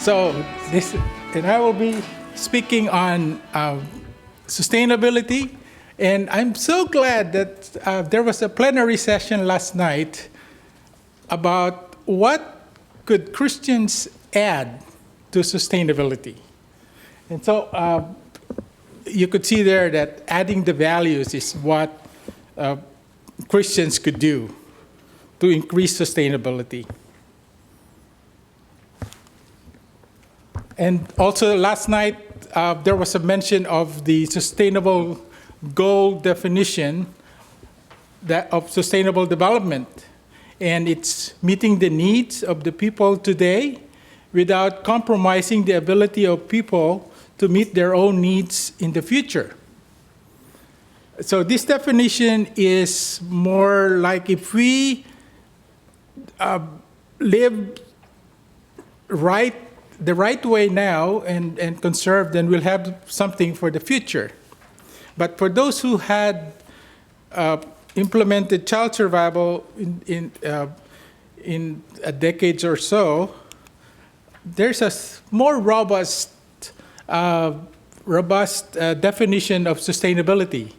So this, and I will be speaking on sustainability. And I'm so glad that there was a plenary session last night about what could Christians add to sustainability. And so you could see there that adding the values is what Christians could do to increase sustainability. And also last night, there was a mention of the sustainable goal definition of sustainable development. And it's meeting the needs of the people today without compromising the ability of people to meet their own needs in the future. So this definition is more like if we live the right way now and conserve, then we'll have something for the future. But for those who had implemented child survival in a decade or so, there's a more robust definition of sustainability.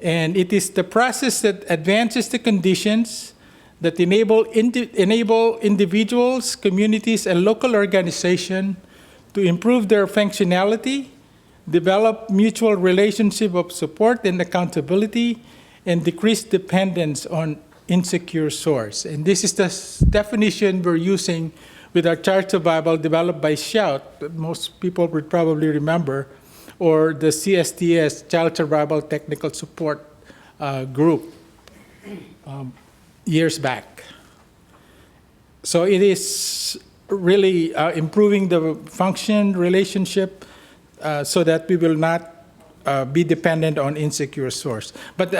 And it is the process that advances the conditions that enable individuals, communities, and local organizations to improve their functionality, develop mutual relationship of support and accountability, and decrease dependence on insecure source. And this is the definition we're using with our child survival developed by CHAK, that most people would probably remember, or the CSTS, Child Survival Technical Support Group, years back. So it is really improving the function relationship so that we will not be dependent on insecure source. But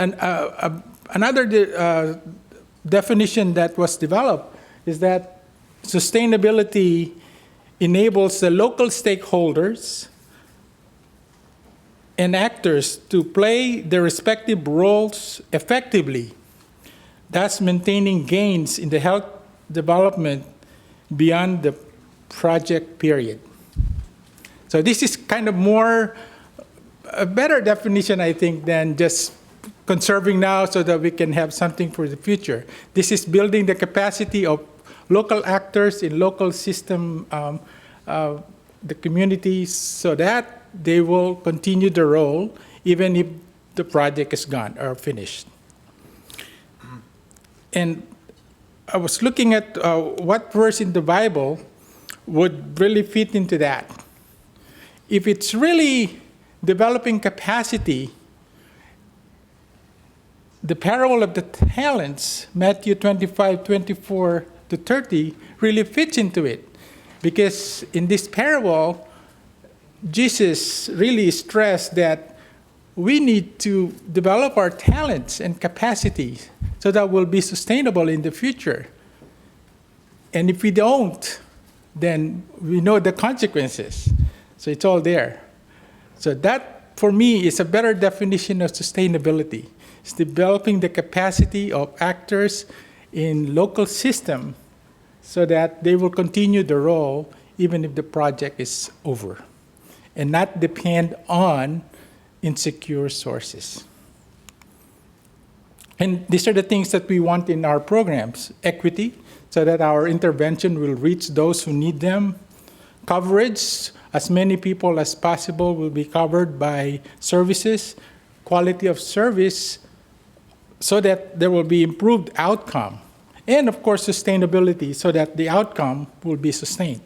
another definition that was developed is that sustainability enables the local stakeholders and actors to play their respective roles effectively, thus maintaining gains in the health development beyond the project period. So this is kind of a better definition, I think, than just conserving now so that we can have something for the future. This is building the capacity of local actors in local system, the communities, so that they will continue the role even if the project is gone or finished. And I was looking at what verse in the Bible would really fit into that. If it's really developing capacity, the parable of the talents, Matthew 25:24-30, really fits into it. Because in this parable, Jesus really stressed that we need to develop our talents and capacities so that we'll be sustainable in the future. And if we don't, then we know the consequences. So it's all there. So that, for me, is a better definition of sustainability. It's developing the capacity of actors in local system so that they will continue the role even if the project is over and not depend on insecure sources. And these are the things that we want in our programs. Equity, so that our intervention will reach those who need them. Coverage, as many people as possible will be covered by services. Quality of service, so that there will be improved outcome. And of course, sustainability, so that the outcome will be sustained.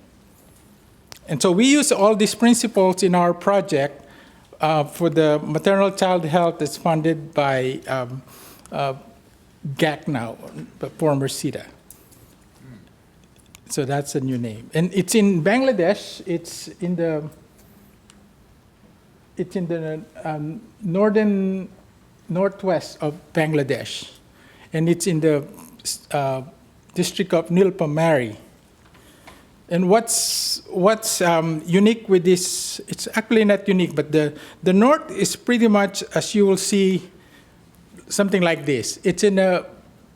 And so we use all these principles in our project for the maternal child health that's funded by CHAK now, the former SIDA. So that's a new name. And it's in Bangladesh. It's in the northwest of Bangladesh. And it's in the district of Nilpamari. And what's unique with this, it's actually not unique, but the north is pretty much, as you will see, something like this. It's in a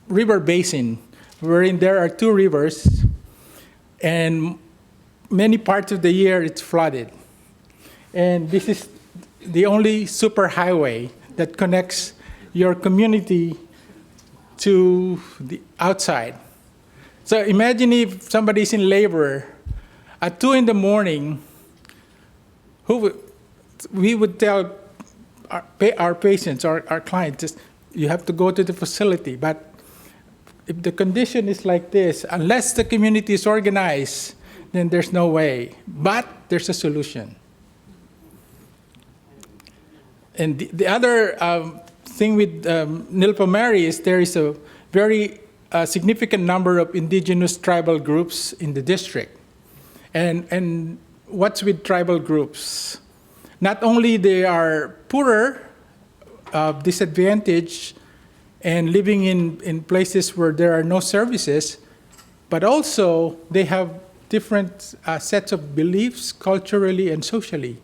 river basin, wherein there are two rivers, and many parts of the year it's flooded. And this is the only superhighway that connects your community to the outside. So imagine if somebody's in labor at 2 in the morning, we would tell our patients, our clients, just, you have to go to the facility. But if the condition is like this, unless the community is organized, then there's no way. But there's a solution. And the other thing with Nilpamari is there is a very significant number of indigenous tribal groups in the district. And what's with tribal groups? Not only they are poorer, disadvantaged, and living in places where there are no services, but also they have different sets of beliefs culturally and socially.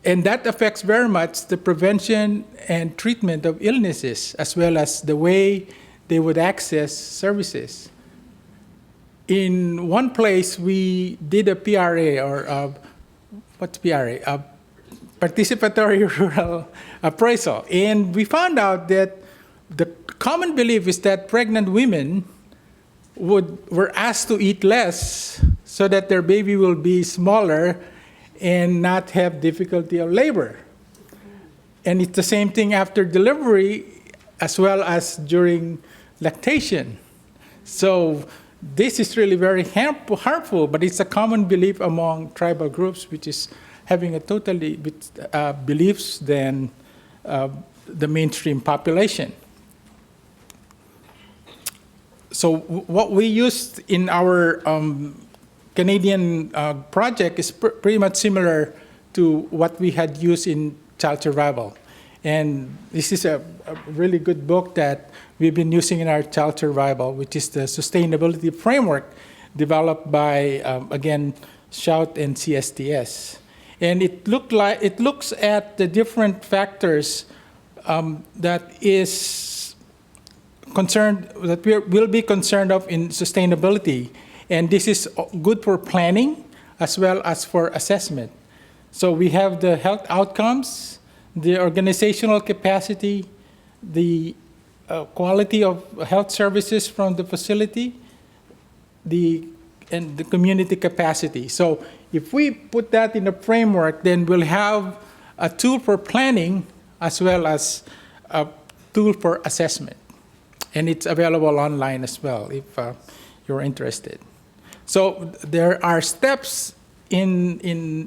And that affects very much the prevention and treatment of illnesses, as well as the way they would access services. In one place, we did a PRA, or what's PRA? A participatory rural appraisal. And we found out that the common belief is that pregnant women were asked to eat less so that their baby will be smaller and not have difficulty of labor. And it's the same thing after delivery as well as during lactation. So this is really very harmful, but it's a common belief among tribal groups, which is having a totally beliefs than the mainstream population. So what we used in our Canadian project is pretty much similar to what we had used in child survival. And this is a really good book that we've been using in our child survival, which is the sustainability framework developed by, again, CHAK and CSTS. And it looks at the different factors that we'll be concerned of in sustainability. And this is good for planning as well as for assessment. So we have the health outcomes, the organizational capacity, the quality of health services from the facility, and the community capacity. So if we put that in a framework, then we'll have a tool for planning as well as a tool for assessment. And it's available online as well if you're interested. So there are steps in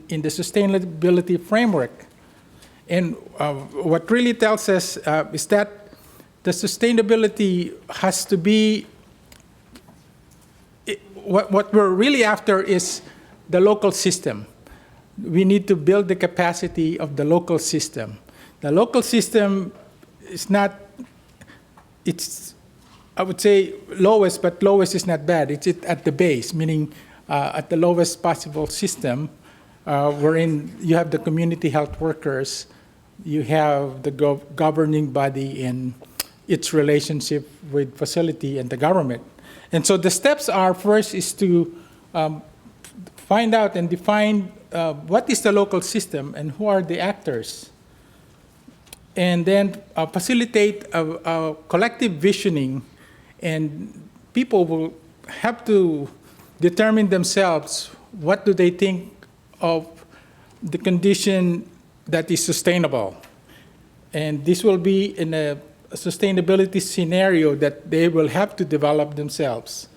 the sustainability framework. And what really tells us is that the sustainability has to be, what we're really after is the local system. We need to build the capacity of the local system. The local system is not, it's, I would say lowest, but lowest is not bad. It's at the base, meaning at the lowest possible system, wherein you have the community health workers, you have the governing body in its relationship with facility and the government. And so the steps are, first is to find out and define what is the local system and who are the actors. And then facilitate a collective visioning, and people will have to determine themselves what do they think of the condition that is sustainable. And this will be in a sustainability scenario that they will have to develop themselves.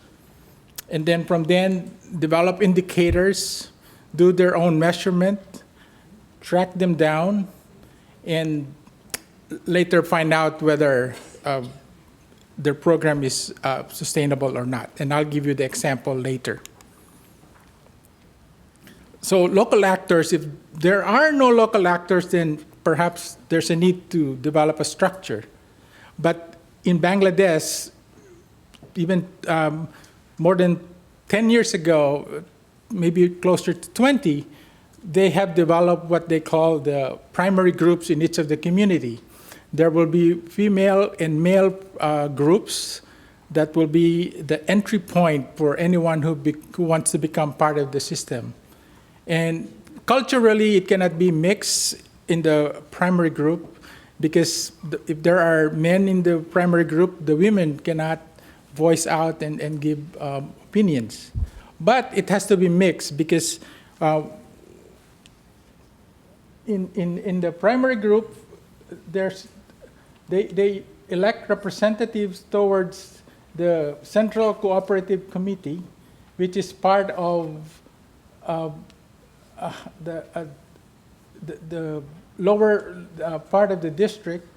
And then from then, develop indicators, do their own measurement, track them down, and later find out whether their program is sustainable or not. And I'll give you the example later. So local actors, if there are no local actors, then perhaps there's a need to develop a structure. But in Bangladesh, even more than 10 years ago, maybe closer to 20, they have developed what they call the primary groups in each of the community. There will be female and male groups that will be the entry point for anyone who wants to become part of the system. And culturally, it cannot be mixed in the primary group because if there are men in the primary group, the women cannot voice out and give opinions. But it has to be mixed because in the primary group, they elect representatives towards the Central Cooperative Committee, which is part of the lower part of the district.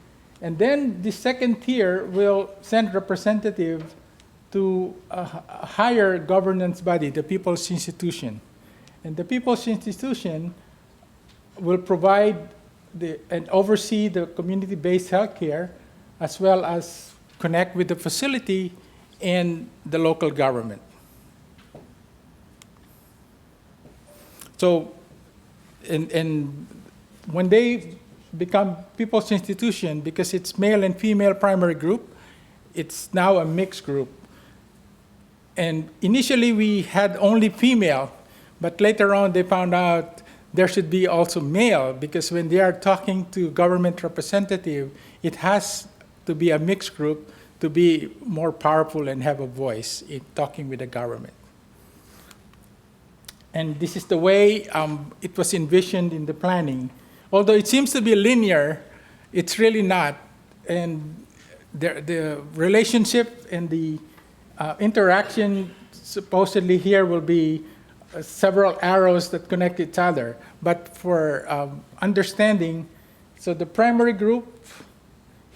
And then the second tier will send representatives to a higher governance body, the People's Institution. And the People's Institution will provide and oversee the community-based healthcare, as well as connect with the facility and the local government. So, and when they become People's Institution, because it's male and female primary group, it's now a mixed group. And initially we had only female, but later on they found out there should be also male, because when they are talking to government representative, it has to be a mixed group to be more powerful and have a voice in talking with the government. And this is the way it was envisioned in the planning. Although it seems to be linear, it's really not. And the relationship and the interaction supposedly here will be several arrows that connect each other. But for understanding, so the primary group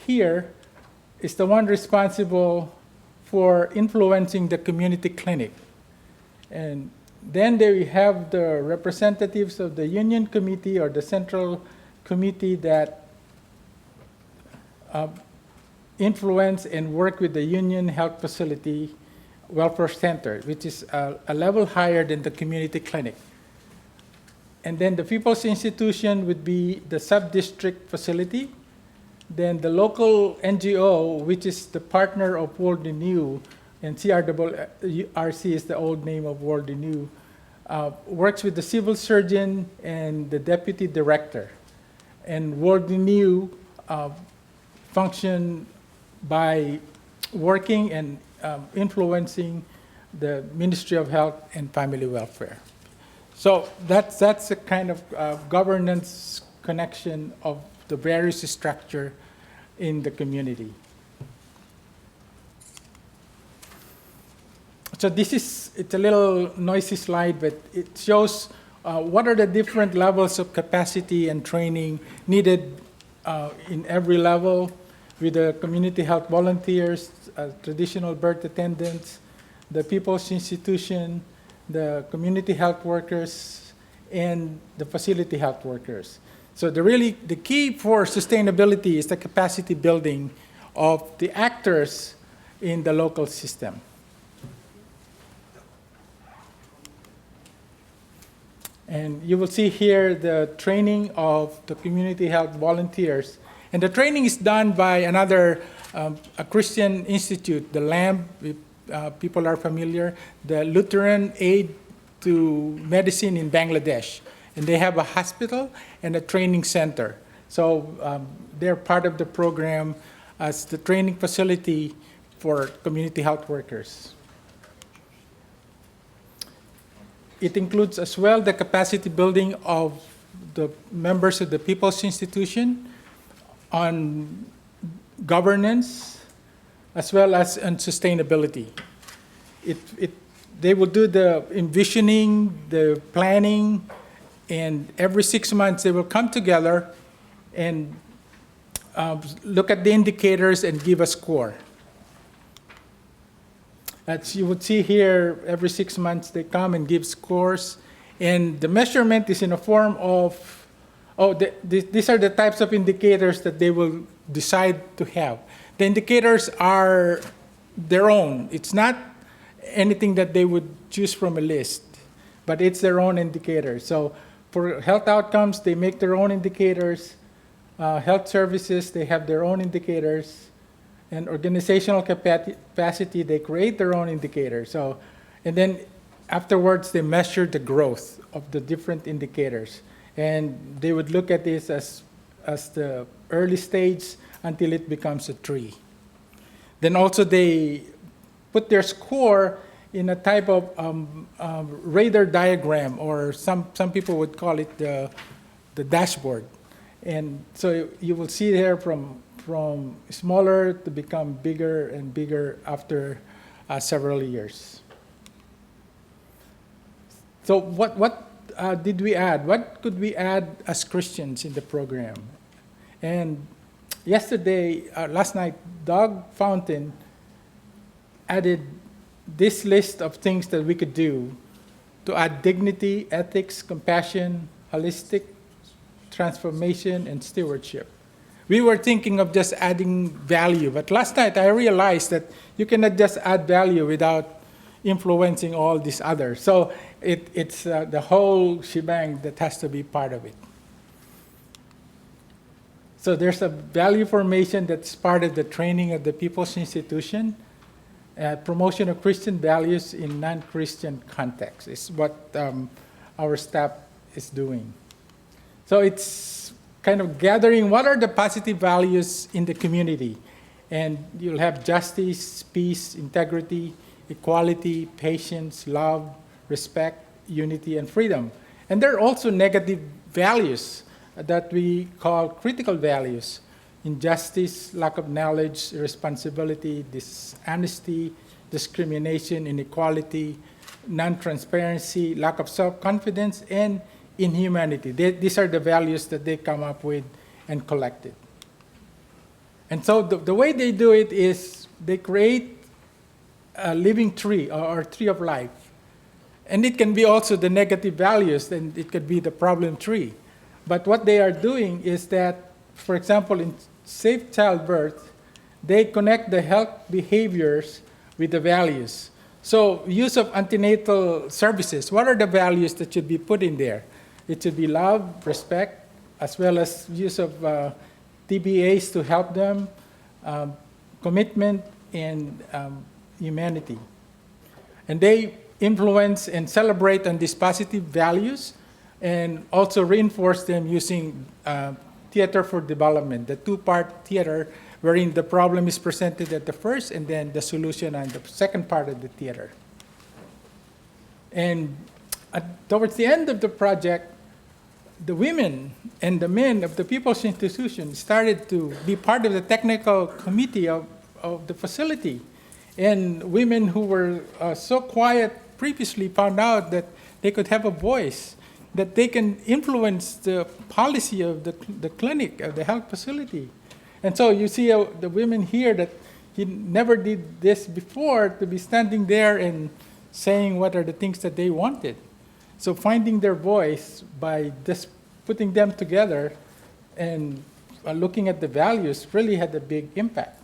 here is the one responsible for influencing the community clinic. And then they have the representatives of the union committee or the central committee that influence and work with the union health facility welfare center, which is a level higher than the community clinic. And then the People's Institution would be the sub-district facility. Then the local NGO, which is the partner of World Renew, and CRRC is the old name of World Renew, works with the civil surgeon and the deputy director. And World Renew function by working and influencing the Ministry of Health and Family Welfare. So that's a kind of governance connection of the various structure in the community. So it's a little noisy slide, but it shows what are the different levels of capacity and training needed in every level with the community health volunteers, traditional birth attendants, the People's Institution, the community health workers, and the facility health workers. So the key for sustainability is the capacity building of the actors in the local system. And you will see here the training of the community health volunteers. And the training is done by another a Christian institute, the LAMB, if people are familiar, the Lutheran Aid to Medicine in Bangladesh. And they have a hospital and a training center. So they're part of the program as the training facility for community health workers. It includes as well the capacity building of the members of the People's Institution on governance as well as on sustainability. They will do the envisioning, the planning, and every 6 months they will come together and look at the indicators and give a score. As you would see here, every 6 months they come and give scores, and the measurement is in a form of, these are the types of indicators that they will decide to have. The indicators are their own. It's not anything that they would choose from a list, but it's their own indicators. So for health outcomes, they make their own indicators. Health services, they have their own indicators. And organizational capacity, they create their own indicators. So, and then afterwards, they measure the growth of the different indicators. And they would look at this as the early stage until it becomes a tree. Then also they put their score in a type of radar diagram, or some people would call it the dashboard. And so you will see there from smaller to become bigger and bigger after several years. So what did we add? What could we add as Christians in the program? And last night, Doug Fountain added this list of things that we could do to add dignity, ethics, compassion, holistic transformation, and stewardship. We were thinking of just adding value, but last night I realized that you cannot just add value without influencing all these others. So it's the whole shebang that has to be part of it. So there's a value formation that's part of the training of the People's Institution. Promotion of Christian values in non-Christian contexts is what our staff is doing. So it's kind of gathering what are the positive values in the community. And you'll have justice, peace, integrity, equality, patience, love, respect, unity, and freedom. And there are also negative values that we call critical values: injustice, lack of knowledge, irresponsibility, dishonesty, discrimination, inequality, non-transparency, lack of self-confidence, and inhumanity. These are the values that they come up with and collected. And so the way they do it is they create a living tree or tree of life. And it can be also the negative values, and it could be the problem tree. But what they are doing is that, for example, in safe childbirth, they connect the health behaviors with the values. So use of antenatal services, what are the values that should be put in there? It should be love, respect, as well as use of TBAs to help them, commitment, and humanity. And they influence and celebrate on these positive values and also reinforce them using theater for development, the two-part theater wherein the problem is presented at the first and then the solution on the second part of the theater. And towards the end of the project, the women and the men of the People's Institution started to be part of the technical committee of the facility. And women who were so quiet previously found out that they could have a voice, that they can influence the policy of the clinic, of the health facility. And so you see the women here that he never did this before, to be standing there and saying what are the things that they wanted. So finding their voice by just putting them together and looking at the values really had a big impact.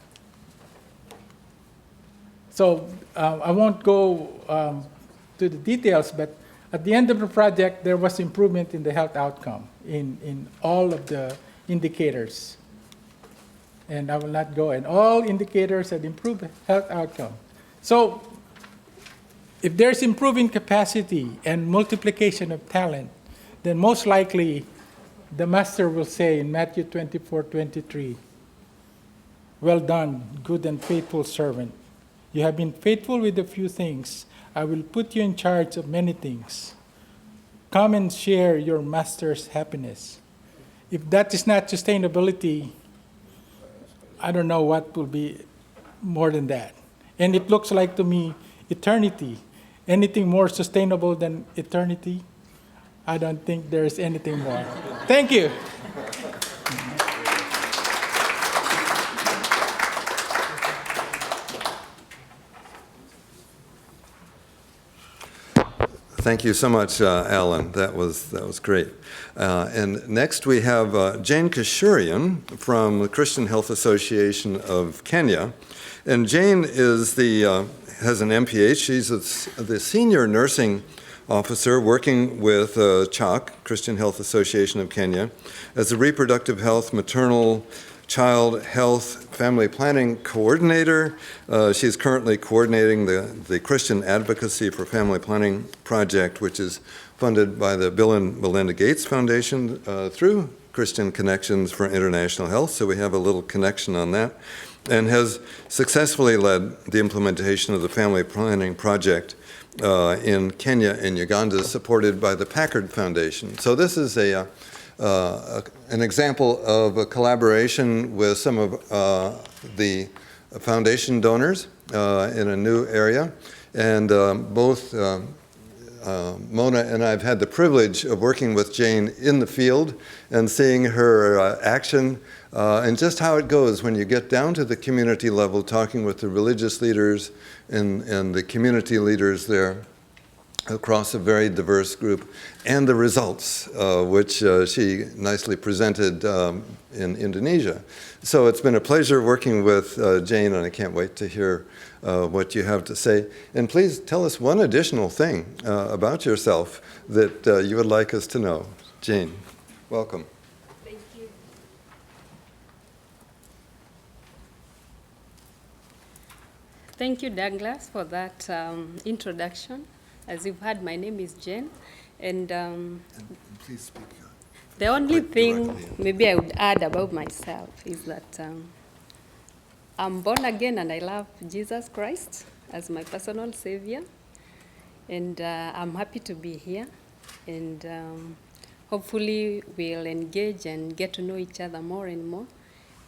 So I won't go to the details, but at the end of the project, there was improvement in the health outcome in all of the indicators. And I will not go. And all indicators had improved health outcome. So if there's improving capacity and multiplication of talent, then most likely the master will say in Matthew 24:23, "Well done, good and faithful servant. You have been faithful with a few things. I will put you in charge of many things. Come and share your master's happiness." If that is not sustainability, I don't know what will be more than that. And it looks like to me eternity. Anything more sustainable than eternity? I don't think there is anything more. Thank you. Thank you so much, Alan. That was great. And next we have Jane Kishoyian from the Christian Health Association of Kenya. And Jane has an MPH. She's the senior nursing officer working with CHAK, Christian Health Association of Kenya, as a reproductive health, maternal, Child Health Family Planning Coordinator. She's currently coordinating the Christian Advocacy for Family Planning project, which is funded by the Bill and Melinda Gates Foundation through Christian Connections for International Health, so we have a little connection on that, and has successfully led the implementation of the Family Planning Project in Kenya and Uganda, supported by the Packard Foundation. So this is an example of a collaboration with some of the foundation donors in a new area, and both Mona and I have had the privilege of working with Jane in the field and seeing her action and just how it goes when you get down to the community level, talking with the religious leaders and the community leaders there across a very diverse group, and the results, which she nicely presented in Indonesia. So it's been a pleasure working with Jane, and I can't wait to hear what you have to say. And please tell us one additional thing about yourself that you would like us to know. Jane, welcome. Thank you. Thank you, Douglas, for that introduction. As you've heard, my name is Jane, and please speak. The only thing maybe I would add about myself is that I'm born again and I love Jesus Christ as my personal savior, and I'm happy to be here, and hopefully we'll engage and get to know each other more and more,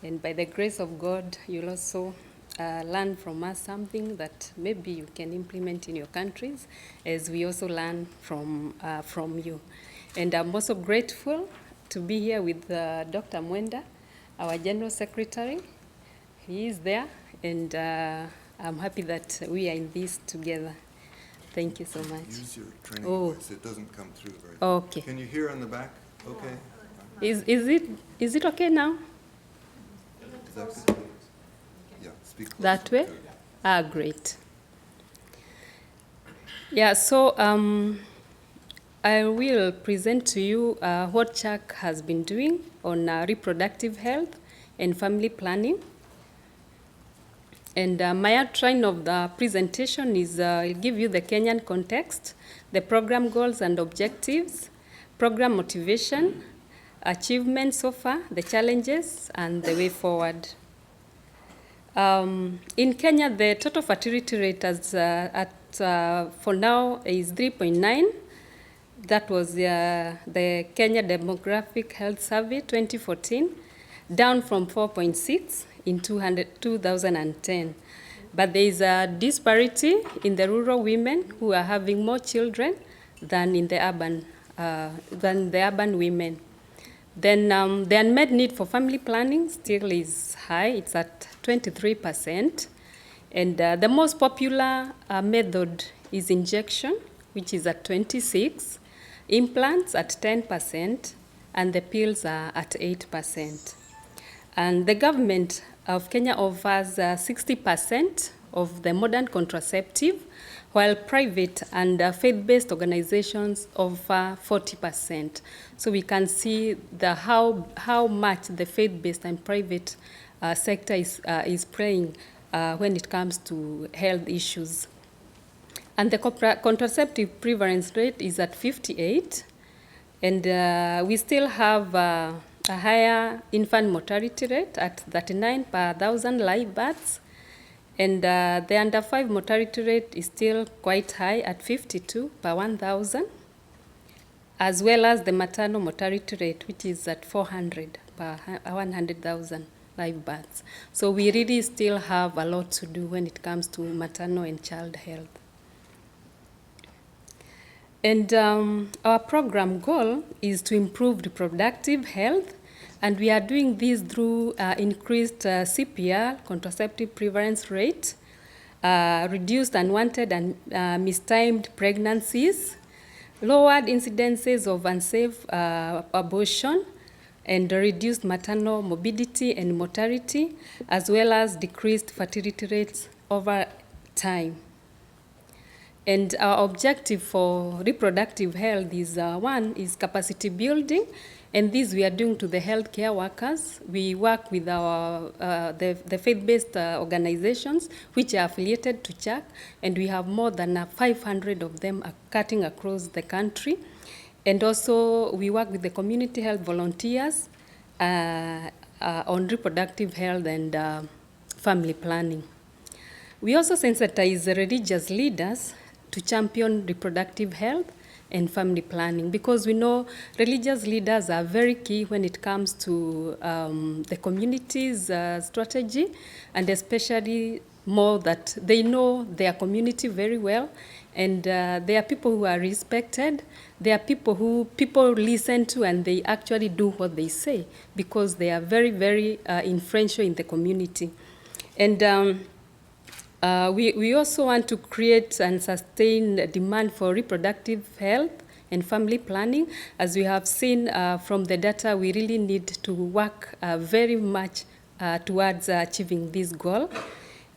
and by the grace of God, you'll also learn from us something that maybe you can implement in your countries, as we also learn from you. And I'm also grateful to be here with Dr. Mwenda, our General Secretary. He is there, and I'm happy that we are in this together. Thank you so much. Use your training voice. It doesn't come through very well. Okay. Can you hear on the back? Okay. Is it okay now? Yeah, speak closer. That way? Ah, great. Yeah, so I will present to you what CHAK has been doing on reproductive health and family planning. And my outline of the presentation is I'll give you the Kenyan context, the program goals and objectives, program motivation, achievements so far, the challenges, and the way forward. In Kenya, the total fertility rate for now is 3.9. That was the Kenya Demographic Health Survey 2014, down from 4.6 in 2010. But there is a disparity in the rural women who are having more children than in the urban women. Then the unmet need for family planning still is high. It's at 23%. And the most popular method is injection, which is at 26%, implants at 10%, and the pills are at 8%. And the government of Kenya offers 60% of the modern contraceptive, while private and faith-based organizations offer 40%. So we can see how much the faith-based and private sector is playing when it comes to health issues. And the contraceptive prevalence rate is at 58, and we still have a higher infant mortality rate at 39 per 1,000 live births, and the under 5 mortality rate is still quite high at 52 per 1,000, as well as the maternal mortality rate, which is at 400 per 100,000 live births. So we really still have a lot to do when it comes to maternal and child health. And our program goal is to improve reproductive health, and we are doing this through increased CPR, contraceptive prevalence rate, reduced unwanted and mistimed pregnancies, lowered incidences of unsafe abortion, and reduced maternal morbidity and mortality, as well as decreased fertility rates over time. And our objective for reproductive health is one is capacity building And this we are doing to the healthcare workers. We work with our the faith-based organizations which are affiliated to CHAK, and we have more than 500 of them cutting across the country. And also we work with the community health volunteers on reproductive health and family planning. We also sensitize the religious leaders to champion reproductive health and family planning, because we know religious leaders are very key when it comes to the community's strategy, and especially more that they know their community very well, and they are people who are respected. They are people who people listen to, and they actually do what they say, because they are very, very influential in the community. And we also want to create and sustain demand for reproductive health and family planning. As we have seen from the data, we really need to work very much towards achieving this goal,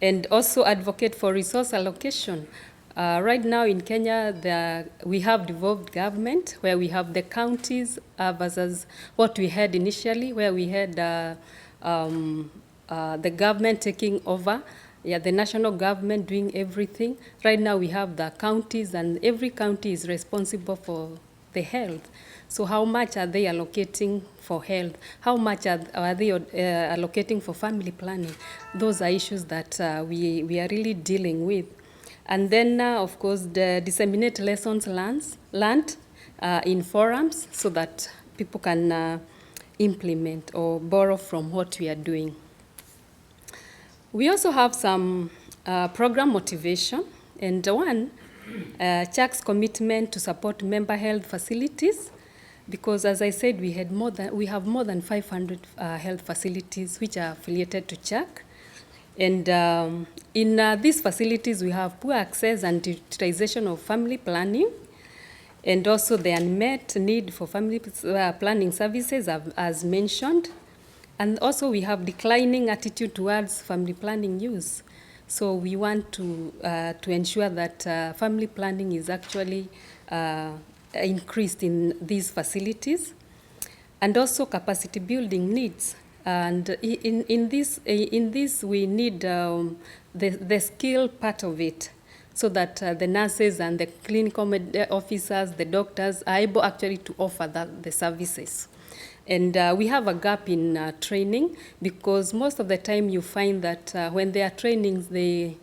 and also advocate for resource allocation. Right now in Kenya, we have devolved government, where we have the counties versus what we had initially, where we had the government taking over. Yeah, the national government doing everything. Right now we have the counties, and every county is responsible for the health. So how much are they allocating for health? How much are they allocating for family planning? Those are issues that we are really dealing with. And then, of course, the disseminate lessons learned in forums, so that people can implement or borrow from what we are doing. We also have some program motivation, and one, CHAK's commitment to support member health facilities, because as I said, we have more than 500 health facilities which are affiliated to CHAK. And in these facilities, we have poor access and utilization of family planning, and also the unmet need for family planning services, as mentioned. And also we have declining attitude towards family planning use. So we want to ensure that family planning is actually increased in these facilities. And also capacity building needs. And in this we need the skill part of it, so that the nurses and the clinical officers, the doctors are able actually to offer the services. And we have a gap in training, because most of the time you find that when there are trainings, they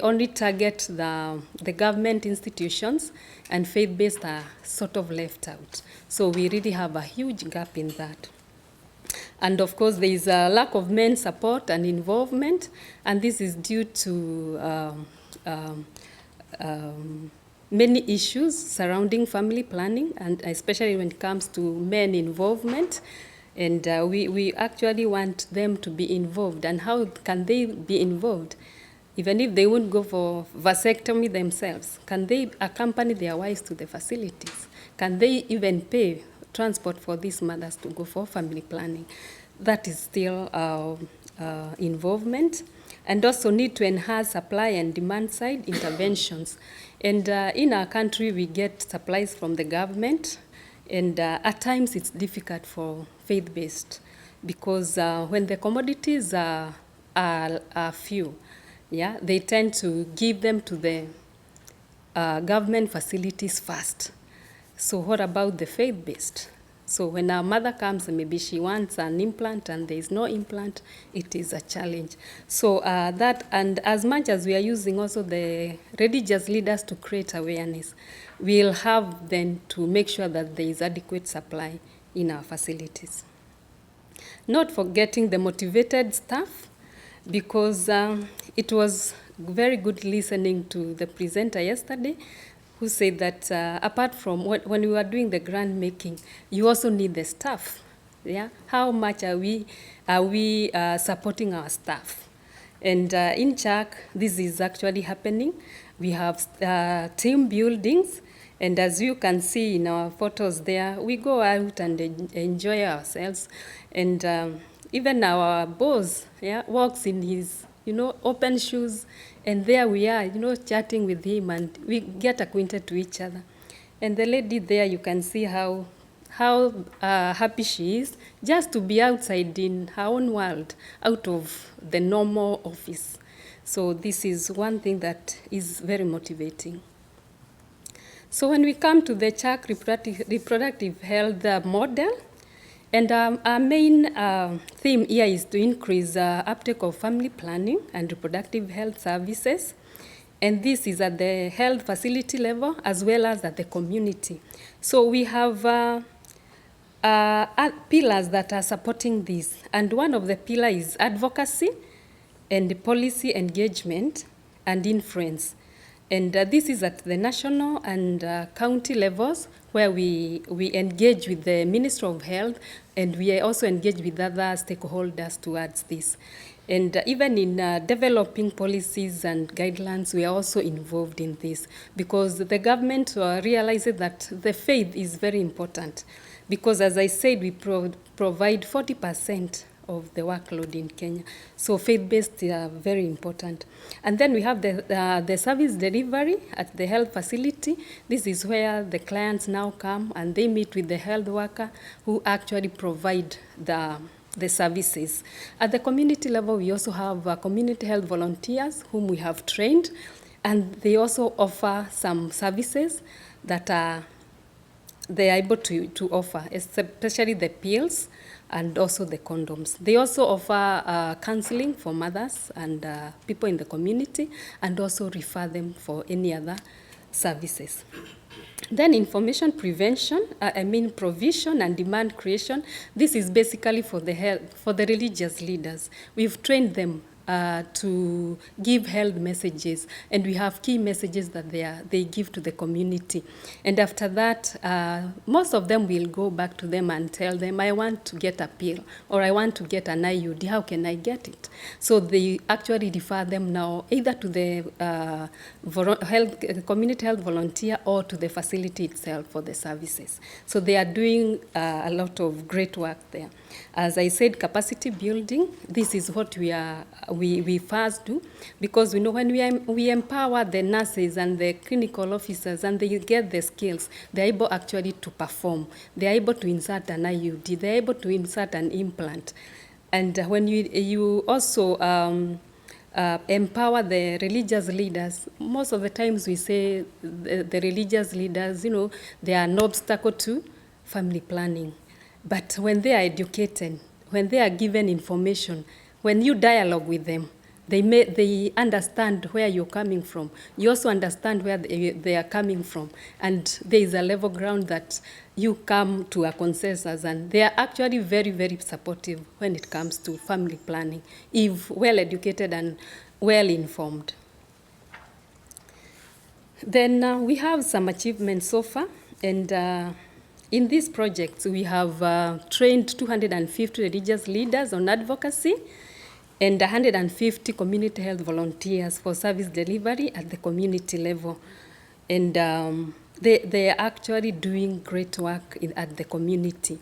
only target the government institutions, and faith-based are sort of left out. So we really have a huge gap in that. And of course, there is a lack of men support and involvement, and this is due to many issues surrounding family planning, and especially when it comes to men involvement. And we actually want them to be involved. And how can they be involved? Even if they won't go for vasectomy themselves, can they accompany their wives to the facilities? Can they even pay transport for these mothers to go for family planning? That is still involvement. And also need to enhance supply and demand side interventions. And in our country, we get supplies from the government, and at times it's difficult for faith-based, because when the commodities are few, yeah, they tend to give them to the government facilities first. So what about the faith-based? So when a mother comes and maybe she wants an implant and there is no implant, it is a challenge. So that, and as much as we are using also the religious leaders to create awareness, we'll have then to make sure that there is adequate supply in our facilities. Not forgetting the motivated staff, because it was very good listening to the presenter yesterday, who said that apart from when we were doing the grant making, you also need the staff. Yeah, how much are we supporting our staff? And in CHAK, this is actually happening. We have team buildings, and as you can see in our photos there, we go out and enjoy ourselves. And even our boss, yeah, walks in his, open shoes, and there we are, chatting with him, and we get acquainted to each other. And the lady there, you can see how how happy she is just to be outside in her own world, out of the normal office. So this is one thing that is very motivating. So when we come to the CHAK reproductive health model, and our main theme here is to increase uptake of family planning and reproductive health services. And this is at the health facility level as well as at the community. So we have pillars that are supporting this. And one of the pillars is advocacy and policy engagement and influence. And this is at the national and county levels where we engage with the Ministry of Health, and we also engage with other stakeholders towards this. And even in developing policies and guidelines, we are also involved in this because the government realizes that the faith is very important. Because as I said, we provide 40% of the workload in Kenya. So faith-based are very important. And then we have the service delivery at the health facility. This is where the clients now come and they meet with the health worker who actually provide the services. At the community level, we also have community health volunteers whom we have trained, and they also offer some services that they are able to offer, especially the pills and also the condoms. They also offer counseling for mothers and people in the community, and also refer them for any other services. Then information prevention, provision and demand creation. This is basically for the religious leaders. We've trained them to give health messages, and we have key messages that they give to the community. And after that, most of them will go back to them and tell them, I want to get a pill, or I want to get an IUD, how can I get it? So they actually refer them now either to the community health volunteer or to the facility itself for the services. So they are doing a lot of great work there. As I said, capacity building, this is what we first do, because we know when we empower the nurses and the clinical officers and they get the skills, they're able actually to perform. They're able to insert an IUD, they're able to insert an implant. And when you also empower the religious leaders, most of the times we say the religious leaders, they are an obstacle to family planning. But when they are educated, when they are given information, when you dialogue with them, they understand where you're coming from. You also understand where they are coming from. And there is a level ground that you come to a consensus, and they are actually very, very supportive when it comes to family planning, if well educated and well informed. Then we have some achievements so far, and in these projects, we have trained 250 religious leaders on advocacy and 150 community health volunteers for service delivery at the community level. And they are actually doing great work at the community.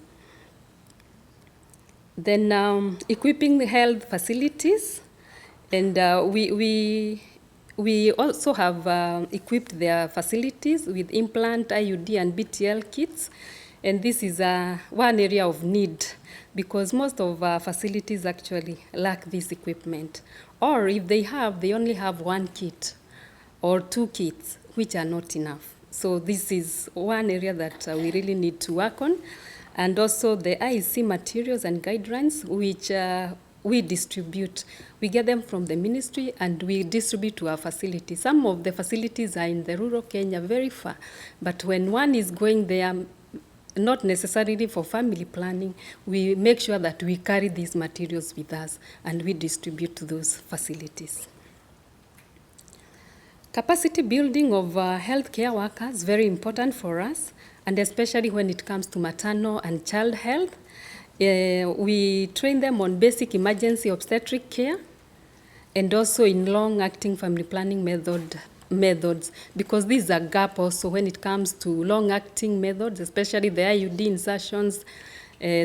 Then equipping the health facilities, and we also have equipped their facilities with implant, IUD, and BTL kits. And this is one area of need, because most of our facilities actually lack this equipment. Or if they have, they only have one kit or two kits, which are not enough. So this is one area that we really need to work on. And also the IEC materials and guidelines, which we distribute. We get them from the ministry and we distribute to our facilities. Some of the facilities are in the rural Kenya, very far. But when one is going there, not necessarily for family planning, we make sure that we carry these materials with us and we distribute to those facilities. Capacity building of healthcare workers, very important for us, and especially when it comes to maternal and child health. We train them on basic emergency obstetric care and also in long-acting family planning methods, because these are gap also when it comes to long-acting methods, especially the IUD insertions.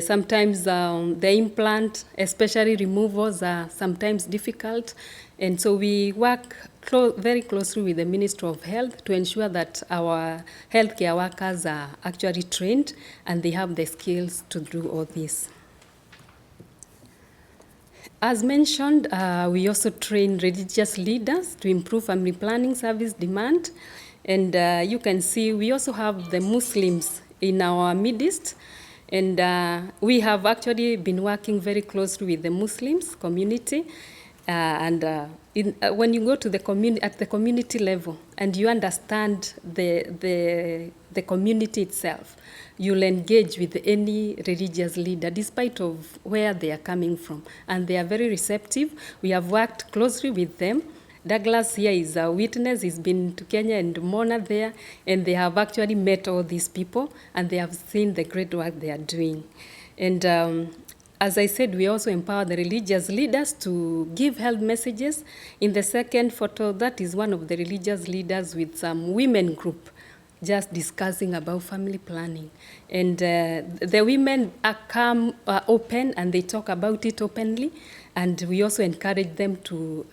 Sometimes the implant, especially removals, are sometimes difficult. And so we work very closely with the Ministry of Health to ensure that our healthcare workers are actually trained and they have the skills to do all this. As mentioned, we also train religious leaders to improve family planning service demand. And you can see we also have the Muslims in our midst. And we have actually been working very closely with the Muslims community. When you go to the community, at the community level, and you understand the community itself, you'll engage with any religious leader, despite of where they are coming from. And they are very receptive. We have worked closely with them. Douglas here is a witness. He's been to Kenya and Mona there, and they have actually met all these people, and they have seen the great work they are doing. And as I said, we also empower the religious leaders to give health messages. In the second photo, that is one of the religious leaders with some women group just discussing about family planning. And the women come open and they talk about it openly. And we also encourage them to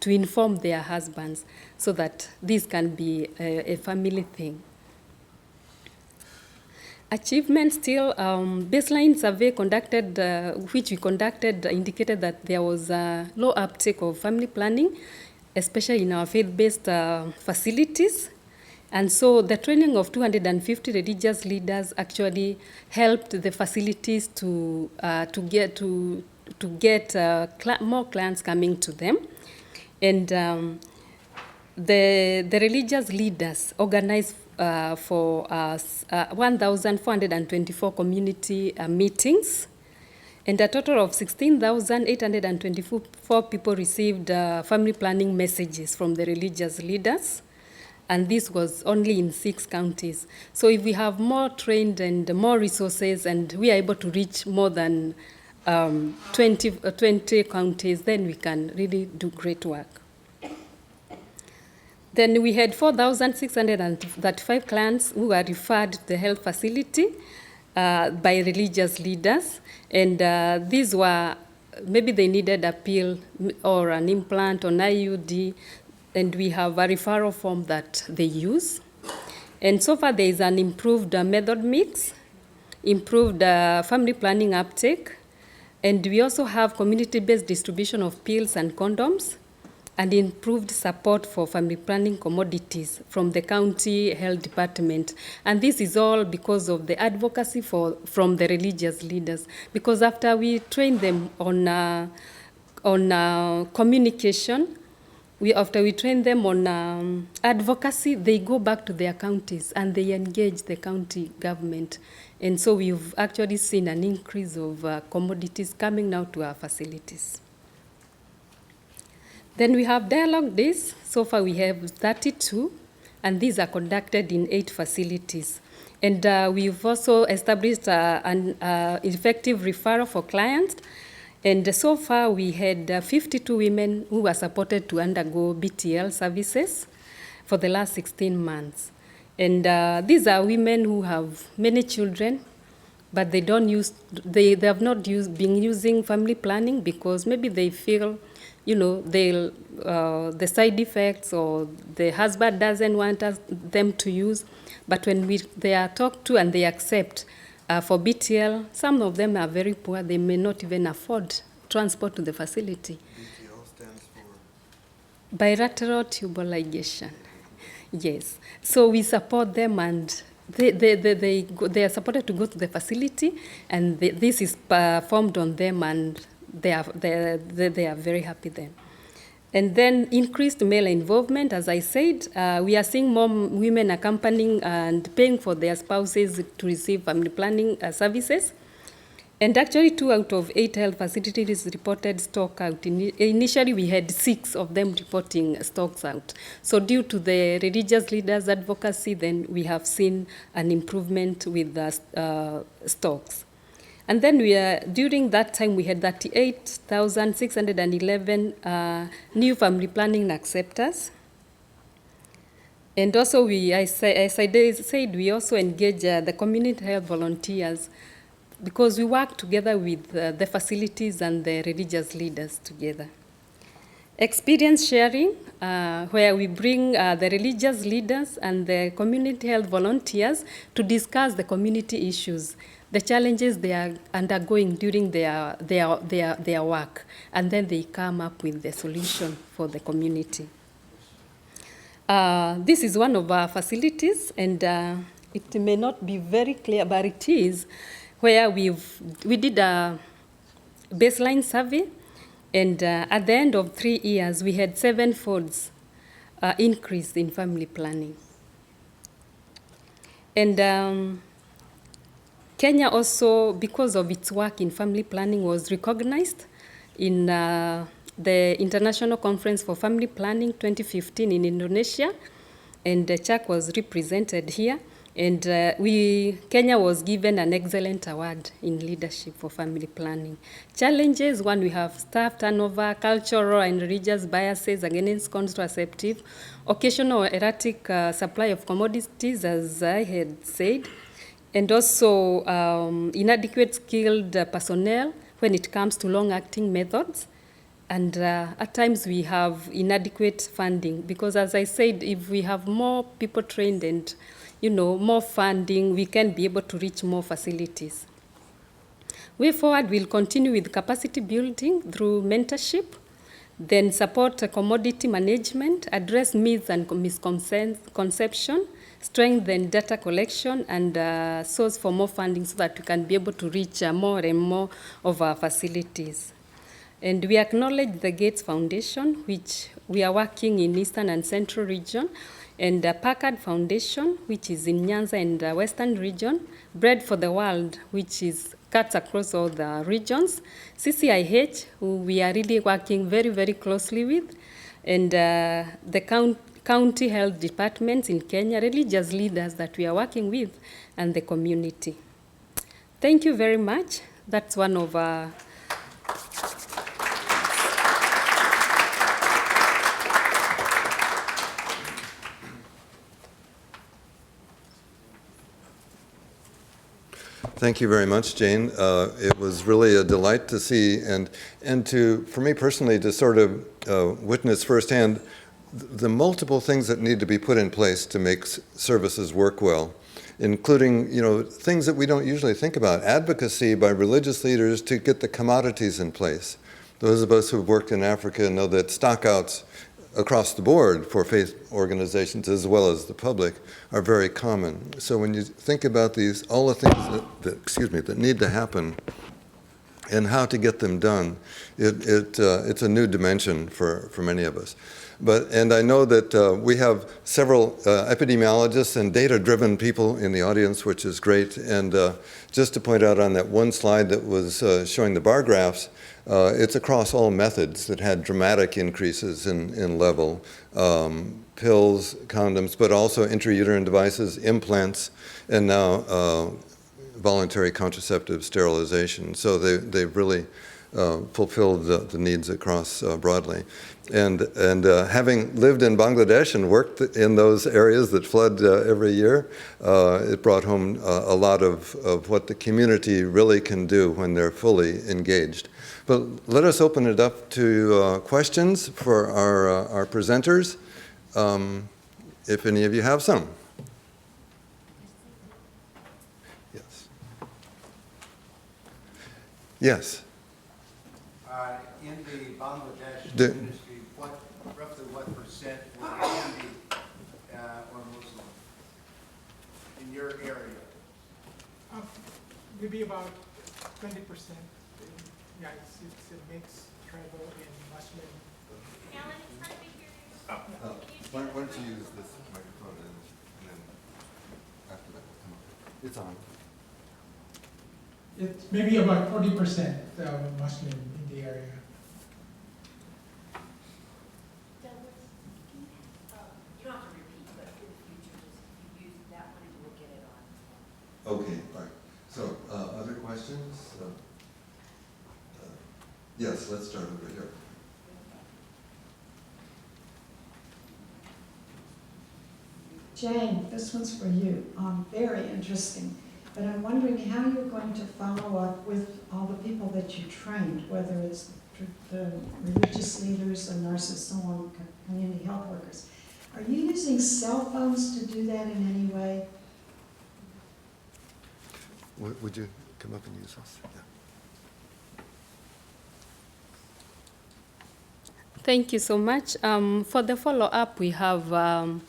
inform their husbands so that this can be a family thing. Achievements still, baseline survey conducted, which we conducted, indicated that there was a low uptake of family planning, especially in our faith-based facilities. And so the training of 250 religious leaders actually helped the facilities to get more clients coming to them. And the religious leaders organized for 1,424 community meetings, and a total of 16,824 people received family planning messages from the religious leaders, and this was only in 6 counties. So if we have more trained and more resources and we are able to reach more than 20 counties, then we can really do great work. Then we had 4,635 clients who were referred to the health facility by religious leaders. And these were, maybe they needed a pill or an implant or an IUD, and we have a referral form that they use. And so far there is an improved method mix, improved family planning uptake, and we also have community-based distribution of pills and condoms, and improved support for family planning commodities from the county health department. And this is all because of the advocacy from the religious leaders. Because after we train them on communication, after we train them on advocacy, they go back to their counties and they engage the county government. And so we've actually seen an increase of commodities coming now to our facilities. Then we have dialogue days. So far we have 32, and these are conducted in 8 facilities. And we've also established an effective referral for clients. And so far we had 52 women who were supported to undergo BTL services for the last 16 months. And these are women who have many children, but they have not been using family planning because maybe they feel, the side effects, or the husband doesn't want them to use. But when they are talked to and they accept for BTL, some of them are very poor. They may not even afford transport to the facility. BTL stands for? Bilateral tubal ligation. Yes. So we support them, and they are supported to go to the facility, and this is performed on them, and they are very happy then. And then increased male involvement, as I said, we are seeing more women accompanying and paying for their spouses to receive family planning services. And actually 2 out of 8 health facilities reported stock out. Initially we had 6 of them reporting stocks out. So due to the religious leaders' advocacy, then we have seen an improvement with the stocks. And then during that time, we had 38,611 new family planning acceptors. And also, as I said, we also engage the community health volunteers, because we work together with the facilities and the religious leaders together. Experience sharing, where we bring the religious leaders and the community health volunteers to discuss the community issues, the challenges they are undergoing during their work, and then they come up with the solution for the community. This is one of our facilities, and it may not be very clear, but it is, where we did a baseline survey. And at the end of 3 years, we had 7-fold increase in family planning. And Kenya also, because of its work in family planning, was recognized in the International Conference for Family Planning 2015 in Indonesia. And CHAK was represented here. And Kenya was given an excellent award in leadership for family planning. Challenges: one, we have staff turnover, cultural and religious biases against contraceptive, occasional erratic supply of commodities, as I had said, and also inadequate skilled personnel when it comes to long-acting methods. And at times we have inadequate funding, because as I said, if we have more people trained and more funding, we can be able to reach more facilities. Way forward, we'll continue with capacity building through mentorship, then support commodity management, address myths and misconception, strengthen data collection, and source for more funding so that we can be able to reach more and more of our facilities. And we acknowledge the Gates Foundation, which we are working in Eastern and Central region, and Packard Foundation, which is in Nyanza and Western region, Bread for the World, which cuts across all the regions, CCIH, who we are really working very, very closely with, and the county health departments in Kenya, religious leaders that we are working with, and the community. Thank you very much. That's one of our Thank you very much, Jane. It was really a delight to see and for me personally, to sort of witness firsthand the multiple things that need to be put in place to make services work well, including things that we don't usually think about. Advocacy by religious leaders to get the commodities in place. Those of us who have worked in Africa know that stockouts across the board for faith organizations as well as the public are very common. So when you think about all the things that need to happen and how to get them done, it's a new dimension for many of us. And I know that we have several epidemiologists and data-driven people in the audience, which is great. And just to point out on that one slide that was showing the bar graphs, it's across all methods that had dramatic increases in level. Pills, condoms, but also intrauterine devices, implants, and now voluntary contraceptive sterilization. So they've really fulfilled the needs across broadly. And having lived in Bangladesh and worked in those areas that flood every year, it brought home a lot of what the community really can do when they're fully engaged. But let us open it up to questions for our presenters, if any of you have some. Yes. Yes. In the Bangladesh industry, roughly what percent were Hindu or Muslim in your area? Maybe about 20%. Yeah, it's a mixed tribal and Muslim. Alan, it's hard to hear you. Why don't you use this microphone and then after that we'll come up. It's on. It's maybe about 40% Muslim in the area. Douglas, you don't have to repeat, but in the future, just if you use that one, we'll get it on. Okay, all right. So other questions? Yes, let's start over here. Jane, this one's for you. Very interesting. But I'm wondering how you're going to follow up with all the people that you trained, whether it's the religious leaders, the nurses, so on, community health workers. Are you using cell phones to do that in any way? Would you come up and use this? Yeah. Thank you so much. For the follow-up, we have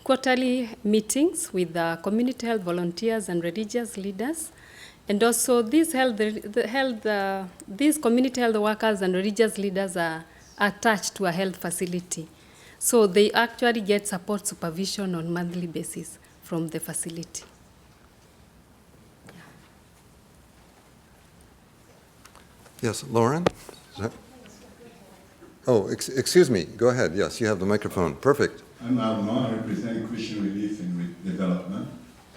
quarterly meetings with community health volunteers and religious leaders. And also these these community health workers and religious leaders are attached to a health facility. So they actually get support supervision on a monthly basis from the facility. Yes, Lauren? Is that- Oh, excuse me. Go ahead. Yes, you have the microphone. Perfect. I'm Armand, I represent Christian Relief and Development.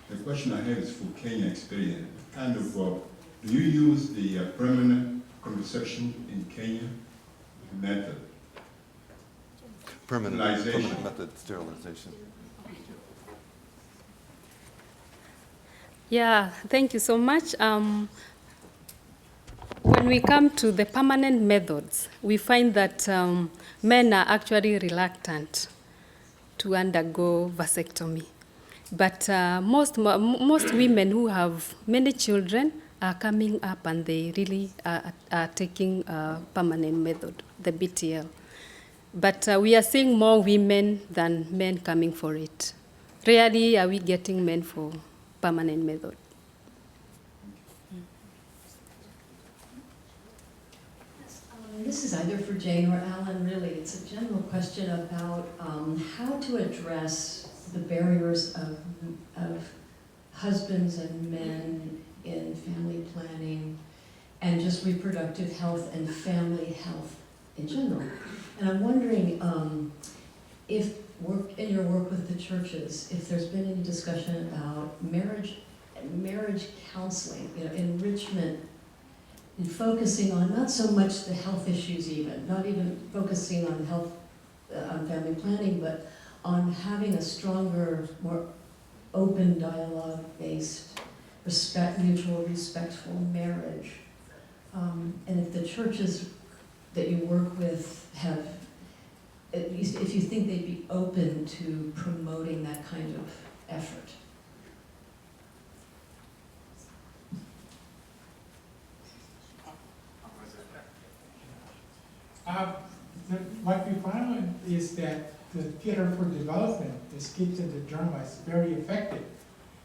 The question I have is for Kenya experience. Kind of, do you use the permanent contraception in Kenya method? Permanent Sterilization. method sterilization. Yeah, thank you so much. When we come to the permanent methods, we find that men are actually reluctant to undergo vasectomy. But most women who have many children are coming up and they really are taking permanent method, the BTL. But we are seeing more women than men coming for it. Rarely are we getting men for permanent method. This is either for Jane or Alan, really. It's a general question about how to address the barriers of husbands and men in family planning and just reproductive health and family health in general. And I'm wondering if in your work with the churches, if there's been any discussion about marriage counseling, enrichment, and focusing on not so much the health issues even, not even focusing on health, on family planning, but on having a stronger, more open dialogue-based, mutual respectful marriage. And if the churches that you work with have, at least if you think they'd be open to promoting that kind of effort. What we found is that the theater for development, the skits and the drama, is very effective.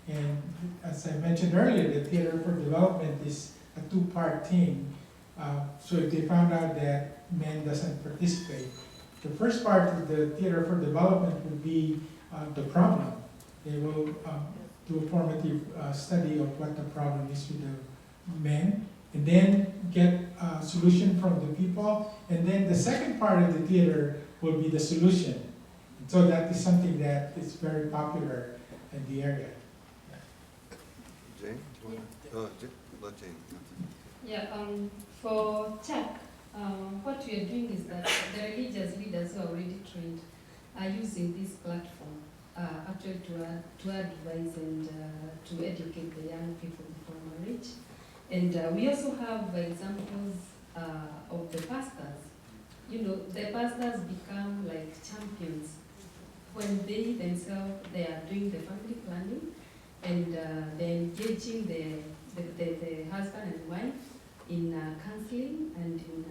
And as I mentioned earlier, the theater for development is a two-part team. So if they found out that men doesn't participate, the first part of the theater for development would be the problem. They will do a formative study of what the problem is with the men, and then get a solution from the people. And then the second part of the theater will be the solution. So that is something that is very popular in the area. Jane, do you want to? Let Jane. Yeah, for CHAK, what we are doing is that the religious leaders who are already trained are using this platform actually to advise and to educate the young people before marriage. And we also have examples of the pastors. You know, the pastors become like champions when they themselves, they are doing the family planning and they're engaging the husband and wife in counseling and in,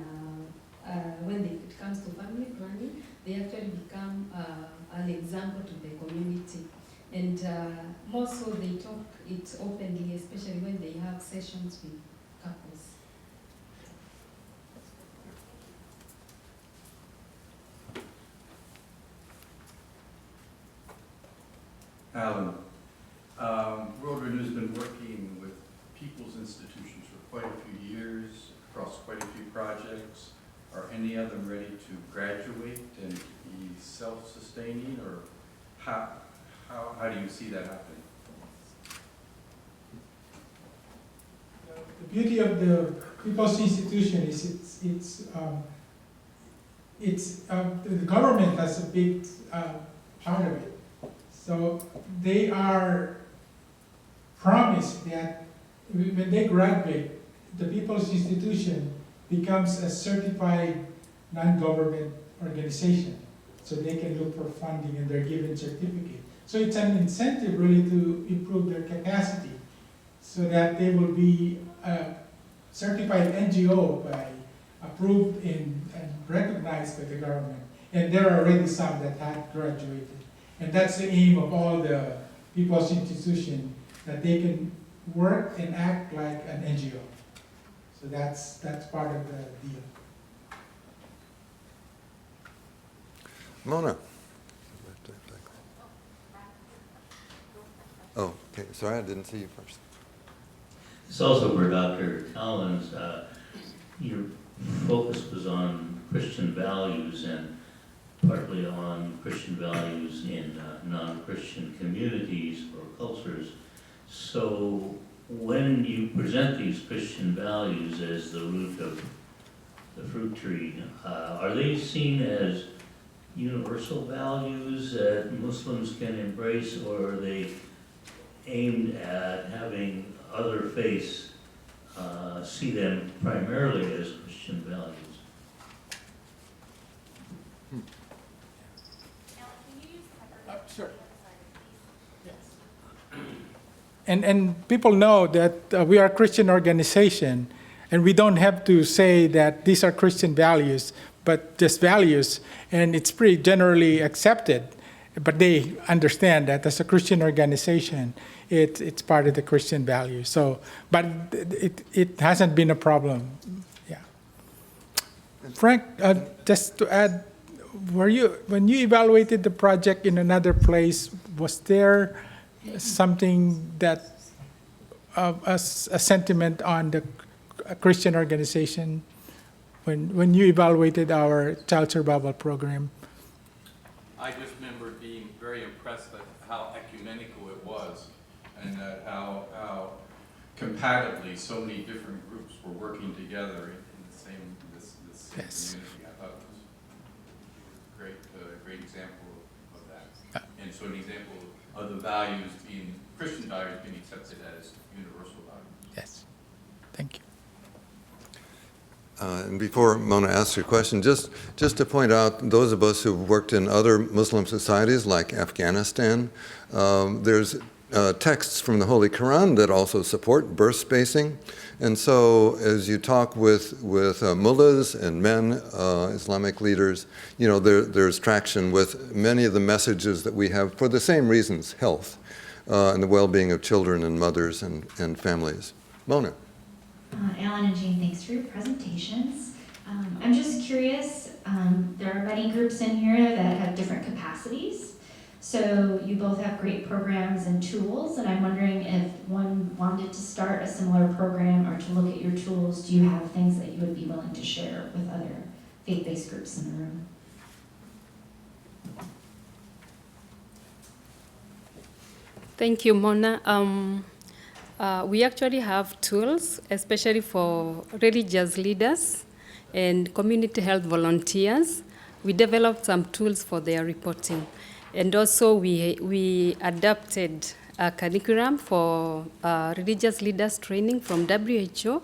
when it comes to family planning, they actually become an example to the community. And more so they talk it openly, especially when they have sessions with couples. Alan, World Renew has been working with people's institutions for quite a few years, across quite a few projects. Are any of them ready to graduate and be self-sustaining, or how do you see that happening? The beauty of the People's Institution is the government has a big part of it. So they are promised that when they graduate, the People's Institution becomes a certified non-government organization. So they can look for funding and they're given certificate. So it's an incentive really to improve their capacity so that they will be a certified NGO by approved and recognized by the government. And there are already some that have graduated. And that's the aim of all the people's institution, that they can work and act like an NGO. So that's part of the deal. Mona. Oh, okay. Sorry, I didn't see you first. It's also for Dr. Talens. Your focus was on Christian values and partly on Christian values in non-Christian communities or cultures. So when you present these Christian values as the root of the fruit tree, are they seen as universal values that Muslims can embrace, or are they aimed at having other faiths see them primarily as Christian values? Sure. Yes. And people know that we are a Christian organization, and we don't have to say that these are Christian values, but just values, and it's pretty generally accepted. But they understand that as a Christian organization, it's part of the Christian values. So, but it hasn't been a problem. Yeah. Frank, just to add, when you evaluated the project in another place, was there something that a sentiment on the Christian organization when you evaluated our child survival program? I just remember being very impressed at how ecumenical it was, and that how compatibly so many different groups were working together in the same this Yes. community. I thought it was a great example of that, and so an example of the values being Christian values being accepted as universal values. Yes. Thank you. And before Mona asks your question, just to point out, those of us who've worked in other Muslim societies like Afghanistan, there's texts from the Holy Quran that also support birth spacing. And so as you talk with mullahs and men, Islamic leaders, there's traction with many of the messages that we have for the same reasons, health, and the well-being of children and mothers and families. Mona. Alan and Jane, thanks for your presentations. I'm just curious, there are many groups in here that have different capacities. So you both have great programs and tools, and I'm wondering if one wanted to start a similar program or to look at your tools, do you have things that you would be willing to share with other faith-based groups in the room? Thank you, Mona. We actually have tools, especially for religious leaders and community health volunteers. We developed some tools for their reporting. And also we adapted a curriculum for religious leaders training from WHO,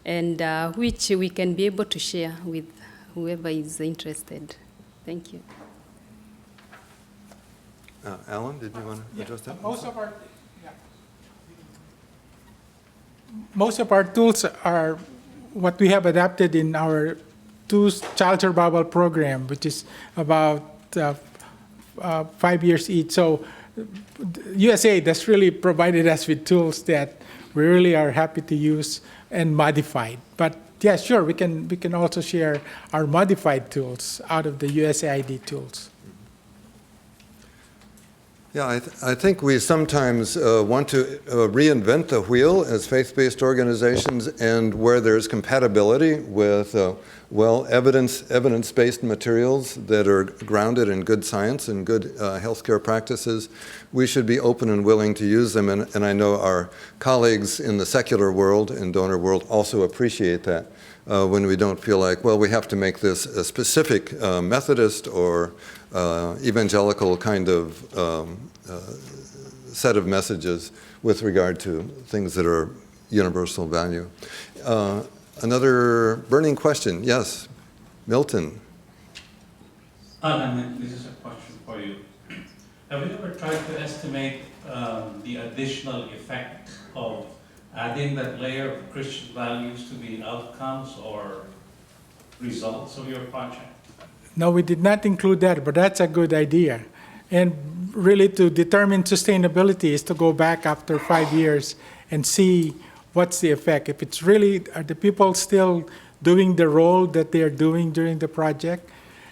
and which we can be able to share with whoever is interested. Thank you. Alan, did you want to address that? Most of our tools are what we have adapted in our child survival program, which is about 5 years each. So USAID has really provided us with tools that we really are happy to use and modified. But yeah, sure, we can also share our modified tools out of the USAID tools. Yeah, I think we sometimes want to reinvent the wheel as faith-based organizations, and where there's compatibility with, evidence-based materials that are grounded in good science and good healthcare practices, we should be open and willing to use them. And I know our colleagues in the secular world and donor world also appreciate that when we don't feel like, well, we have to make this a specific Methodist or evangelical kind of set of messages with regard to things that are universal value. Another burning question. Yes, Milton. Alan, this is a question for you. Have you ever tried to estimate the additional effect of adding that layer of Christian values to the outcomes or results of your project? No, we did not include that, but that's a good idea. And really to determine sustainability is to go back after 5 years and see what's the effect. If it's really, are the people still doing the role that they are doing during the project?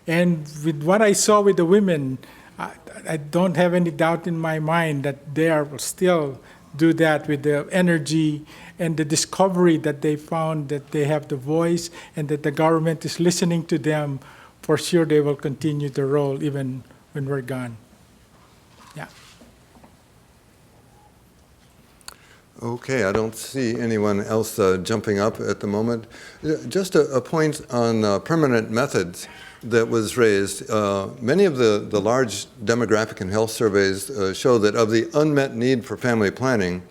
And with what I saw with the women, I don't have any doubt in my mind that they will still do that with the energy and the discovery that they found that they have the voice and that the government is listening to them. For sure, they will continue the role even when we're gone. Yeah. Okay, I don't see anyone else jumping up at the moment. Just a point on permanent methods that was raised. Many of the large demographic and health surveys show that of the unmet need for family planning,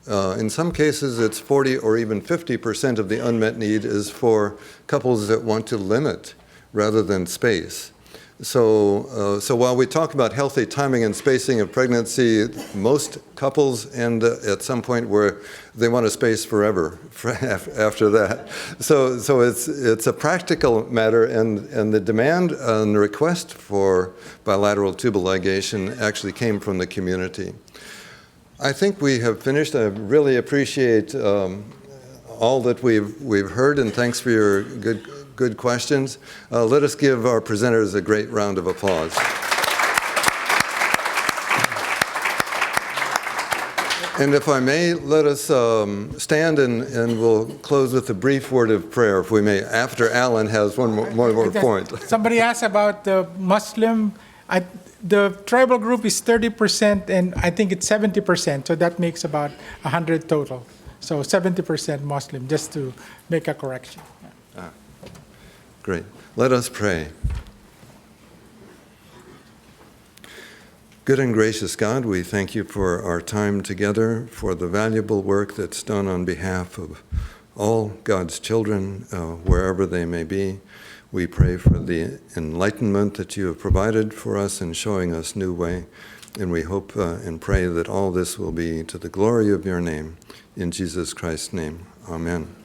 in some cases it's 40 or even 50% of the unmet need is for couples that want to limit rather than space. So while we talk about healthy timing and spacing of pregnancy, most couples end at some point where they want to space forever after that. So it's a practical matter, and the demand and the request for bilateral tubal ligation actually came from the community. I think we have finished. I really appreciate all that we've heard, and thanks for your good questions. Let us give our presenters a great round of applause. And if I may, let us stand and we'll close with a brief word of prayer, if we may, after Alan has one more point. Somebody asked about the Muslim. The tribal group is 30%, and I think it's 70%, so that makes about 100 total. So 70% Muslim, just to make a correction. Yeah. Great. Let us pray. Good and gracious God, we thank you for our time together, for the valuable work that's done on behalf of all God's children, wherever they may be. We pray for the enlightenment that you have provided for us in showing us new way, and we hope and pray that all this will be to the glory of your name. In Jesus Christ's name, amen.